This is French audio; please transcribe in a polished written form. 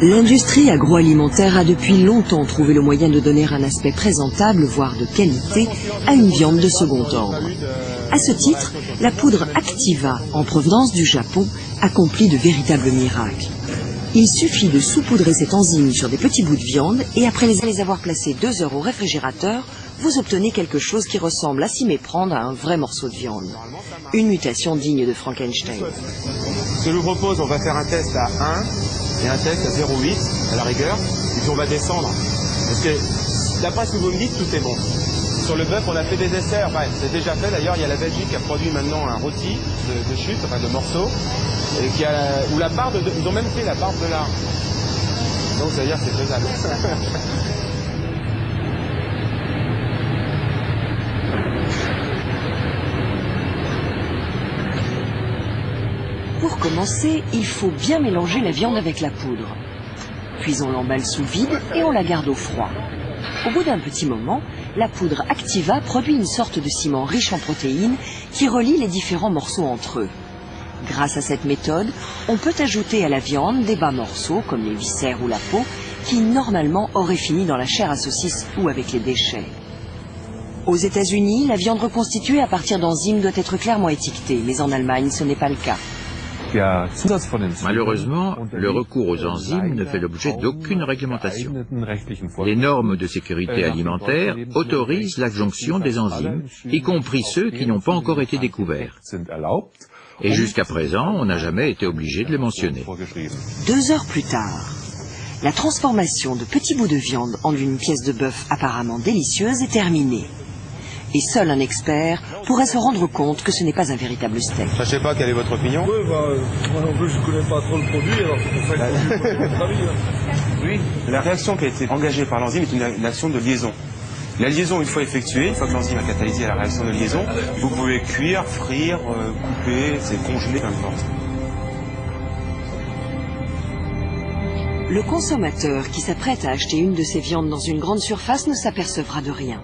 L'industrie agroalimentaire a depuis longtemps trouvé le moyen de donner un aspect présentable, voire de qualité, à une viande de second ordre. À ce titre, la poudre Activa, en provenance du Japon, accomplit de véritables miracles. Il suffit de saupoudrer cette enzyme sur des petits bouts de viande et après les avoir placés 2 heures au réfrigérateur, vous obtenez quelque chose qui ressemble à s'y méprendre à un vrai morceau de viande. Une mutation digne de Frankenstein. Ce que je vous propose, on va faire un test à 1 et un test à 0,8 à la rigueur, et puis on va descendre. Parce que d'après ce que vous me dites, tout est bon. Sur le bœuf, on a fait des essais, enfin c'est déjà fait d'ailleurs, il y a la Belgique qui a produit maintenant un rôti de chute, enfin de morceaux, et où la barbe, ils ont même fait la barbe de lard. Donc ça veut dire que c'est faisable. Pour commencer, il faut bien mélanger la viande avec la poudre. Puis on l'emballe sous vide et on la garde au froid. Au bout d'un petit moment, la poudre Activa produit une sorte de ciment riche en protéines qui relie les différents morceaux entre eux. Grâce à cette méthode, on peut ajouter à la viande des bas morceaux comme les viscères ou la peau qui normalement auraient fini dans la chair à saucisse ou avec les déchets. Aux États-Unis, la viande reconstituée à partir d'enzymes doit être clairement étiquetée, mais en Allemagne, ce n'est pas le cas. Malheureusement, le recours aux enzymes ne fait l'objet d'aucune réglementation. Les normes de sécurité alimentaire autorisent l'adjonction des enzymes, y compris ceux qui n'ont pas encore été découverts. Et jusqu'à présent, on n'a jamais été obligé de les mentionner. 2 heures plus tard, la transformation de petits bouts de viande en une pièce de bœuf apparemment délicieuse est terminée. Et seul un expert pourrait se rendre compte que ce n'est pas un véritable steak. Je sais pas, quelle est votre opinion? Oui, moi non plus, je ne connais pas trop le produit, alors c'est pour ça que je peux votre avis. Oui, la réaction qui a été engagée par l'enzyme est une action de liaison. La liaison, une fois effectuée, une fois que l'enzyme a catalysé la réaction de liaison, vous pouvez cuire, frire, couper, congeler, peu importe. Le consommateur qui s'apprête à acheter une de ces viandes dans une grande surface ne s'apercevra de rien.